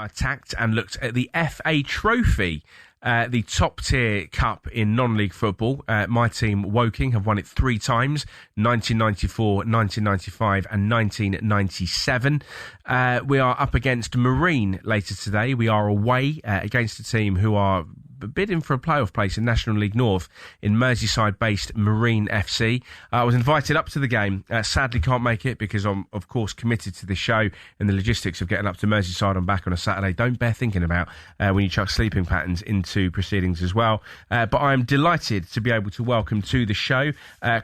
attacked and looked at the FA Trophy, the top-tier cup in non-league football. My team, Woking, have won it 3 times, 1994, 1995 and 1997. We are up against Marine later today. We are away against a team who are bidding for a playoff place in National League North in Merseyside-based Marine FC. I was invited up to the game. Sadly can't make it because I'm, of course, committed to this show, and the logistics of getting up to Merseyside and back on a Saturday don't bear thinking about when you chuck sleeping patterns into proceedings as well. But I'm delighted to be able to welcome to the show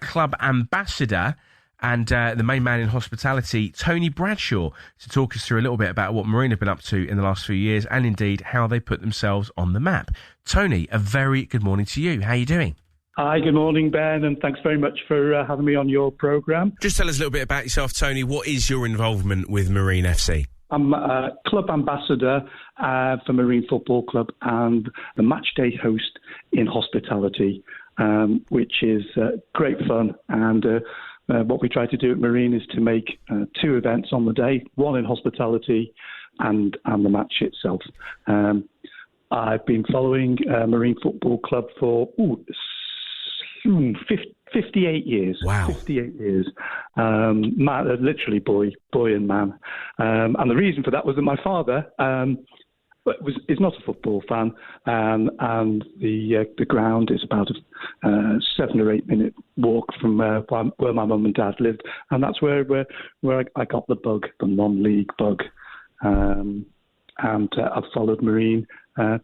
club ambassador and the main man in hospitality, Tony Bradshaw, to talk us through a little bit about what Marine have been up to in the last few years and indeed how they put themselves on the map. Tony, a very good morning to you. How are you doing? Hi, good morning, Ben, and thanks very much for having me on your programme. Just tell us a little bit about yourself, Tony. What is your involvement with Marine FC? I'm a club ambassador for Marine Football Club and the matchday host in hospitality, which is great fun. And what we try to do at Marine is to make 2 events on the day, one in hospitality and the match itself. I've been following Marine Football Club for 58 years. Wow. 58 years. Man, literally boy and man. And the reason for that was that my father is not a football fan, and the ground is about a 7 or 8 minute walk from where my mum and dad lived, and that's where I got the bug, the non-league bug, and I've followed Marine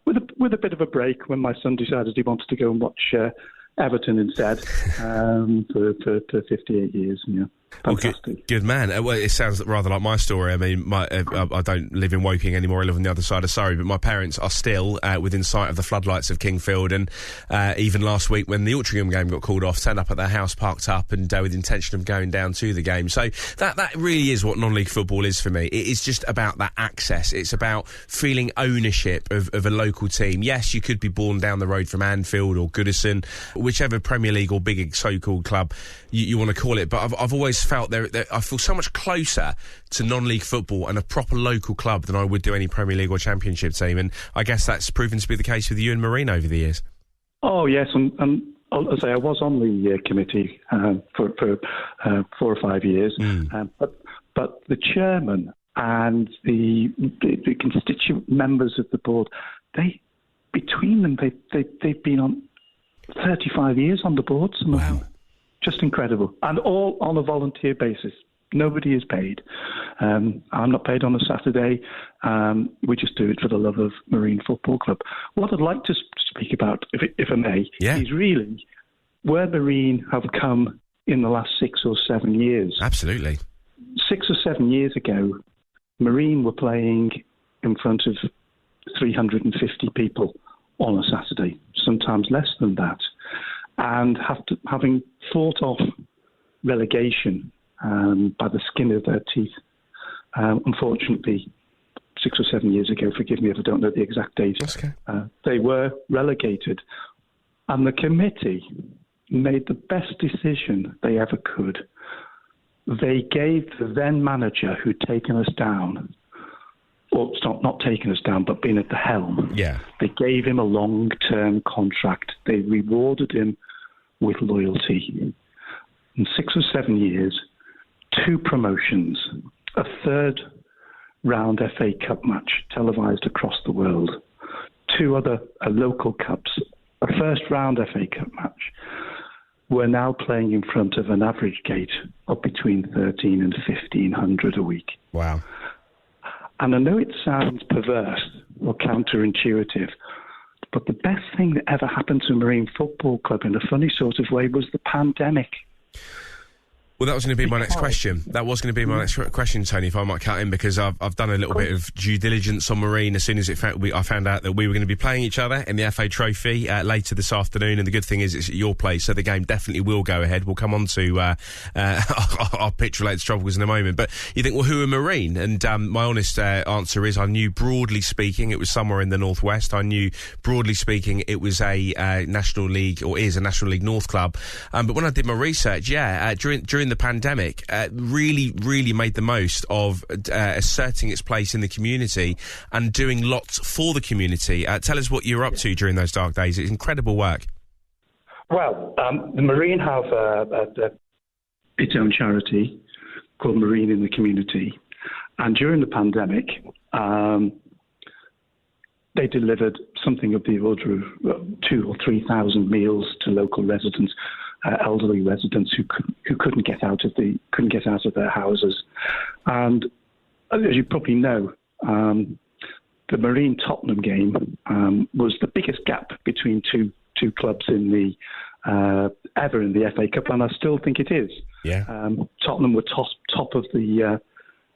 with a bit of a break when my son decided he wanted to go and watch Everton instead for 58 years. Yeah. Fantastic. Well, good man. Well, it sounds rather like my story. I mean, I don't live in Woking anymore. I live on the other side of Surrey, but my parents are still within sight of the floodlights of Kingfield. And even last week, when the Altrincham game got called off, turned up at their house, parked up, and with the intention of going down to the game. So that really is what non-league football is for me. It is just about that access. It's about feeling ownership of a local team. Yes, you could be born down the road from Anfield or Goodison, whichever Premier League or big so-called club you want to call it. But I've always felt I feel so much closer to non-league football and a proper local club than I would do any Premier League or Championship team, and I guess that's proven to be the case with you and Marine over the years. Oh yes, and I'll say I was on the committee for 4 or 5 years, but the chairman and the constituent members of the board, between them they've been on 35 years on the board. Wow. Just incredible. And all on a volunteer basis. Nobody is paid. I'm not paid on a Saturday. We just do it for the love of Marine Football Club. What I'd like to speak about, if I may, is really where Marine have come in the last 6 or 7 years. Absolutely. 6 or 7 years ago, Marine were playing in front of 350 people on a Saturday, sometimes less than that. And having fought off relegation by the skin of their teeth, unfortunately, 6 or 7 years ago, forgive me if I don't know the exact date, okay. They were relegated. And the committee made the best decision they ever could. They gave the then manager who'd taken us down, or not taken us down, but been at the helm. Yeah. They gave him a long-term contract. They rewarded him with loyalty. In 6 or 7 years, 2 promotions, a 3rd round FA Cup match televised across the world, 2 other local cups, a 1st round FA Cup match. We're now playing in front of an average gate of between 13 and 1,500 a week. Wow. And I know it sounds perverse or counterintuitive, but the best thing that ever happened to Marine Football Club in a funny sort of way was the pandemic. Well, that was going to be my next question. That was going to be my next question, Tony, if I might cut in, because I've done a little bit of due diligence on Marine as soon as I found out that we were going to be playing each other in the FA Trophy later this afternoon. And the good thing is it's at your place, so the game definitely will go ahead. We'll come on to our pitch-related struggles in a moment. But you think, well, who are Marine? And my honest answer is I knew, broadly speaking, it was somewhere in the northwest. I knew, broadly speaking, it was a National League, or is a National League North club. But when I did my research, during during the pandemic really made the most of asserting its place in the community and doing lots for the community. Tell us what you were up to during those dark days. It's incredible work. Well, the Marine have its own charity called Marine in the Community. And during the pandemic, they delivered something of the order of 2,000 or 3,000 meals to local residents, elderly residents who couldn't get out of their houses. And as you probably know, the Marine Tottenham game was the biggest gap between two clubs in the ever in the FA Cup, and I still think it is. Yeah. Tottenham were top of the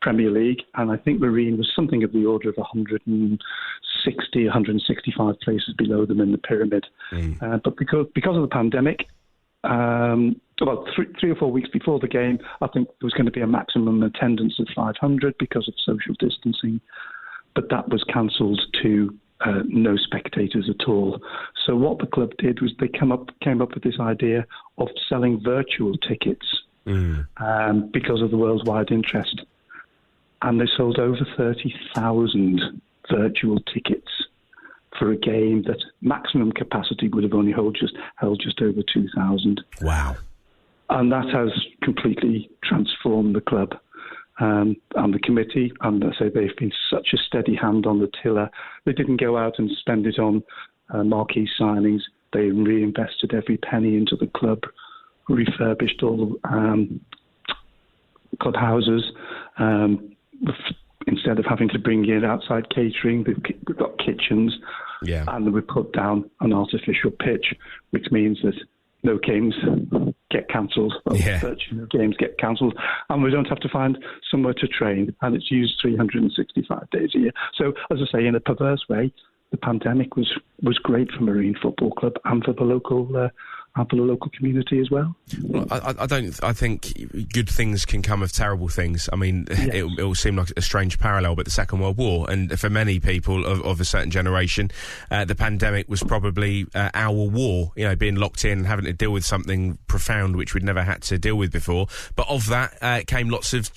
Premier League, and I think Marine was something of the order of 160, 165 places below them in the pyramid. But because of the pandemic, about 3 or 4 weeks before the game, I think there was going to be a maximum attendance of 500 because of social distancing, but that was cancelled to no spectators at all. So what the club did was they came up with this idea of selling virtual tickets because of the worldwide interest. And they sold over 30,000 virtual tickets for a game that maximum capacity would have only held just over 2,000. Wow. And that has completely transformed the club and the committee. And I say they've been such a steady hand on the tiller. They didn't go out and spend it on marquee signings. They reinvested every penny into the club, refurbished all clubhouses. Instead of having to bring in outside catering, we've got kitchens, and we put down an artificial pitch, which means that no games get cancelled, virtually no games get cancelled, and we don't have to find somewhere to train, and it's used 365 days a year. So, as I say, in a perverse way, the pandemic was great for Marine Football Club and for the local community as well. Well, I think good things can come of terrible things. I mean, it will seem like a strange parallel, but the Second World War, and for many people of a certain generation, the pandemic was probably our war. You know, being locked in and having to deal with something profound which we'd never had to deal with before. But of that came lots of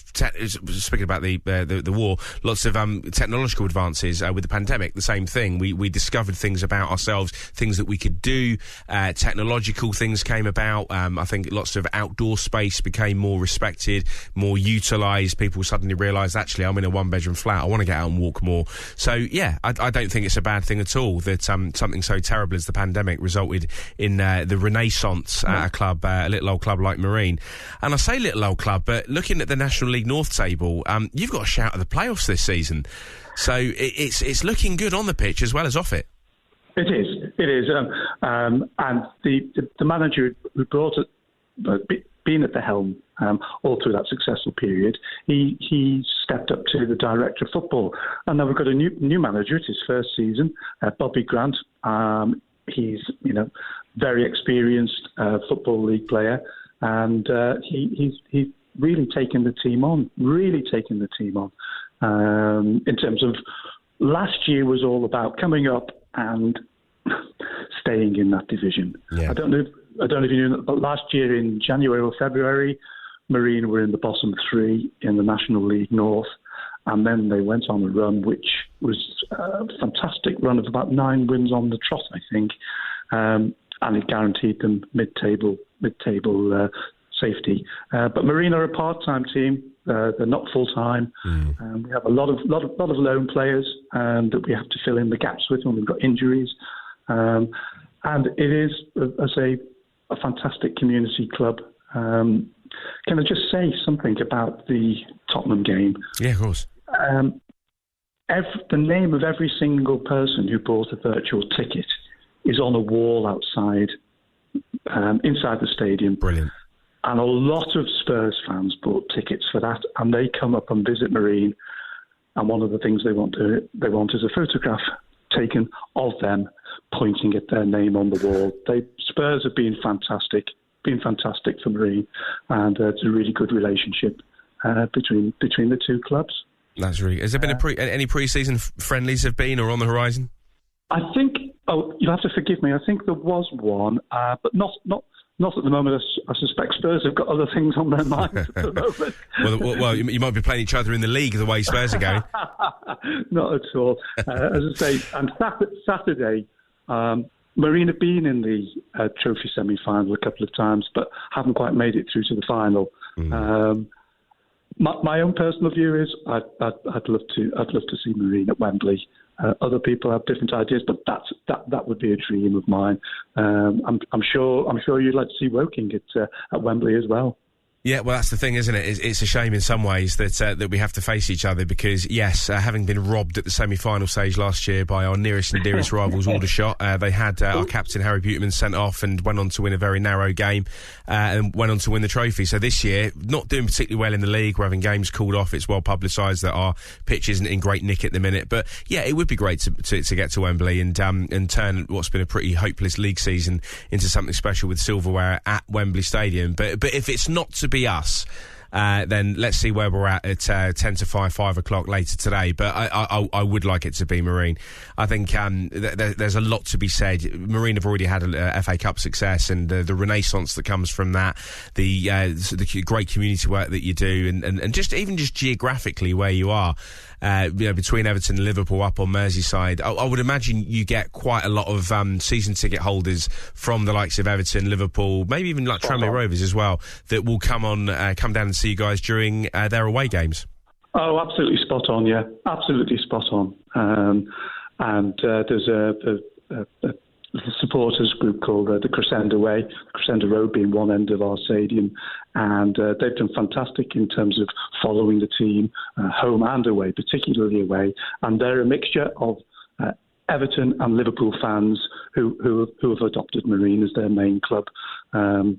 speaking about the war, lots of technological advances with the pandemic. The same thing. We discovered things about ourselves, things that we could do, technological things came about. I think lots of outdoor space became more respected, more utilised. People suddenly realised, actually, I'm in a one-bedroom flat. I want to get out and walk more. So, yeah, I don't think it's a bad thing at all that something so terrible as the pandemic resulted in the renaissance at a club, a little old club like Marine. And I say little old club, but looking at the National League North table, you've got a shout at the playoffs this season. So it's looking good on the pitch as well as off it. It is, and the manager who brought it, being at the helm all through that successful period, he stepped up to the director of football, and now we've got a new manager. It's his first season, Bobby Grant. He's very experienced football league player, and he's really taken the team on. In terms of last year was all about coming up and staying in that division. Yeah. I don't know if you knew, but last year in January or February, Marine were in the bottom 3 in the National League North, and then they went on a run which was a fantastic run of about 9 wins on the trot, I think, and it guaranteed them mid-table safety. But Marine are a part-time team. They're not full-time. We have a lot of lone players that we have to fill in the gaps with when we've got injuries. And it is, I say, a fantastic community club. Can I just say something about the Tottenham game? Yeah, of course. The name of every single person who bought a virtual ticket is on a wall outside, inside the stadium. Brilliant. And a lot of Spurs fans bought tickets for that, and they come up and visit Marine. And one of the things they want is a photograph taken of them pointing at their name on the wall. Spurs have been fantastic for Marine, and it's a really good relationship between the two clubs. That's really. Has there been any pre-season friendlies have been or on the horizon? I think. Oh, you'll have to forgive me. I think there was one, but not Not at the moment. I suspect Spurs have got other things on their minds at the moment. well, you might be playing each other in the league the way Spurs are going. Not at all. As I say, and Saturday, Marine have been in the trophy semi-final a couple of times, but haven't quite made it through to the final. My own personal view is I'd love to see Marine at Wembley. Other people have different ideas, but that would be a dream of mine. I'm sure you'd like to see Woking at Wembley as well. Yeah, well, that's the thing, isn't it? It's a shame in some ways that we have to face each other because, yes, having been robbed at the semi-final stage last year by our nearest and dearest rivals, Aldershot, they had our captain, Harry Buteman, sent off and went on to win a very narrow game and went on to win the trophy. So this year, not doing particularly well in the league. We're having games called off. It's well publicised that our pitch isn't in great nick at the minute. But, yeah, it would be great to get to Wembley and turn what's been a pretty hopeless league season into something special with silverware at Wembley Stadium. But if it's not to be us, then let's see where we're at 10 to 5 o'clock later today. But I would like it to be Marine. I think there's a lot to be said. Marine have already had a FA Cup success, and the renaissance that comes from that, the great community work that you do, and just geographically where you are. Between Everton and Liverpool up on Merseyside, I would imagine you get quite a lot of season ticket holders from the likes of Everton, Liverpool, maybe even like Tranmere Rovers as well, that will come down and see you guys during their away games. Oh, absolutely spot on, yeah. Absolutely spot on. And there's a supporters group called the Crescendo Way, Crescendo Road being one end of our stadium, and they've done fantastic in terms of following the team, home and away, particularly away, and they're a mixture of Everton and Liverpool fans who have adopted Marine as their main club. So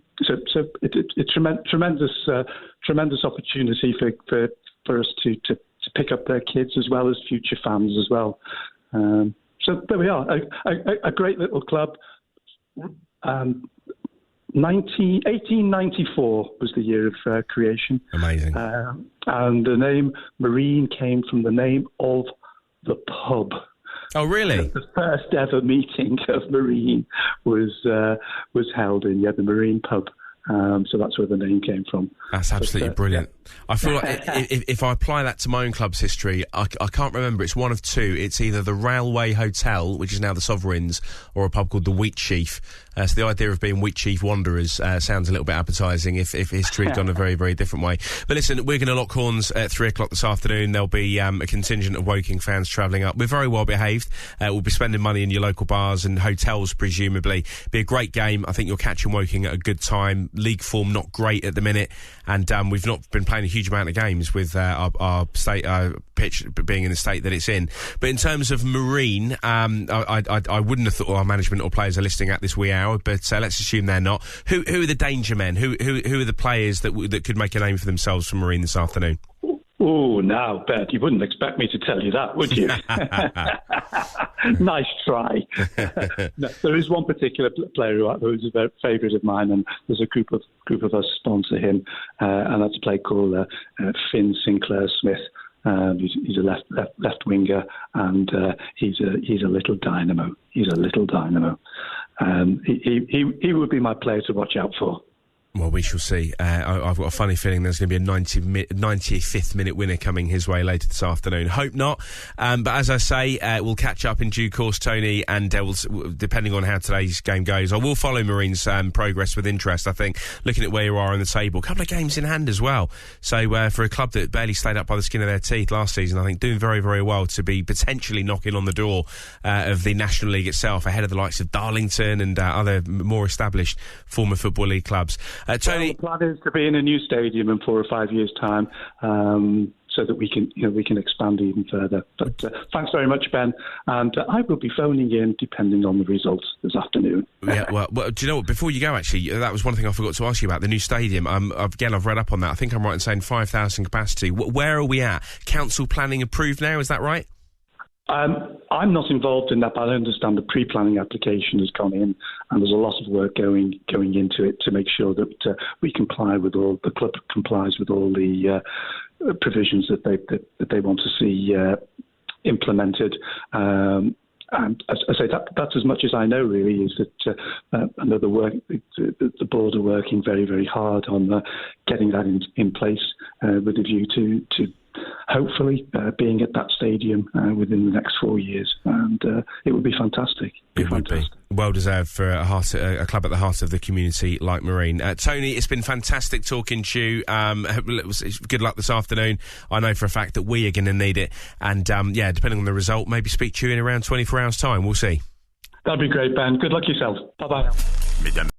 it's tremendous opportunity for us to pick up their kids as well as future fans as well. So there we are, a great little club. 1894 was the year of creation. Amazing. And the name Marine came from the name of the pub. Oh, really? The first ever meeting of Marine was held in the Marine pub. So that's where the name came from. That's absolutely brilliant. I feel like if I apply that to my own club's history, I can't remember. It's one of two. It's either the Railway Hotel, which is now the Sovereigns, or a pub called the Wheat Chief. So the idea of being Wheat Chief Wanderers sounds a little bit appetising if history had gone a very, very different way. But listen, we're going to lock horns at 3 o'clock this afternoon. There'll be a contingent of Woking fans travelling up. We're very well behaved. We'll be spending money in your local bars and hotels, presumably. Be a great game. I think you're catching Woking at a good time. League form not great at the minute, and we've not been playing a huge amount of games with our pitch being in the state that it's in. But in terms of Marine, I wouldn't have thought our management or players are listening at this wee hour, but let's assume they're not. Who are the danger men? Who are the players that could make a name for themselves for Marine this afternoon? Oh, now, Bet, you wouldn't expect me to tell you that, would you? Nice try. No, there is one particular player who's a favourite of mine, and there's a group of us sponsor him, and that's a player called Finn Sinclair Smith. He's a left winger, and he's a little dynamo. He's a little dynamo. He would be my player to watch out for. Well, we shall see. I've got a funny feeling there's going to be a 95th minute winner coming his way later this afternoon. Hope not. But as I say, we'll catch up in due course, Tony, and depending on how today's game goes, I will follow Marine's progress with interest. I think, looking at where you are on the table, a couple of games in hand as well. So for a club that barely stayed up by the skin of their teeth last season, I think doing very, very well to be potentially knocking on the door of the National League itself, ahead of the likes of Darlington and other more established former Football League clubs. Tony, well, the plan is to be in a new stadium in 4 or 5 years' time, so that we can expand even further. But thanks very much, Ben, and I will be phoning in depending on the results this afternoon. Yeah, well, do you know what? Before you go, actually, that was one thing I forgot to ask you about, the new stadium. Again, I've read up on that. I think I'm right in saying 5,000 capacity. Where are we at? Council planning approved now? Is that right? I'm not involved in that, but I understand the pre-planning application has gone in, and there's a lot of work going into it to make sure that we comply with all the club complies with all the provisions that they want to see implemented. And as I say, that's as much as I know, really, is that I know the board are working very, very hard on getting that in place with a view to hopefully being at that stadium within the next 4 years. And it would be fantastic. It would be. Well deserved for a club at the heart of the community like Marine. Tony, it's been fantastic talking to you. Good luck this afternoon. I know for a fact that we are going to need it. And, depending on the result, maybe speak to you in around 24 hours' time. We'll see. That'd be great, Ben. Good luck yourself. Bye-bye.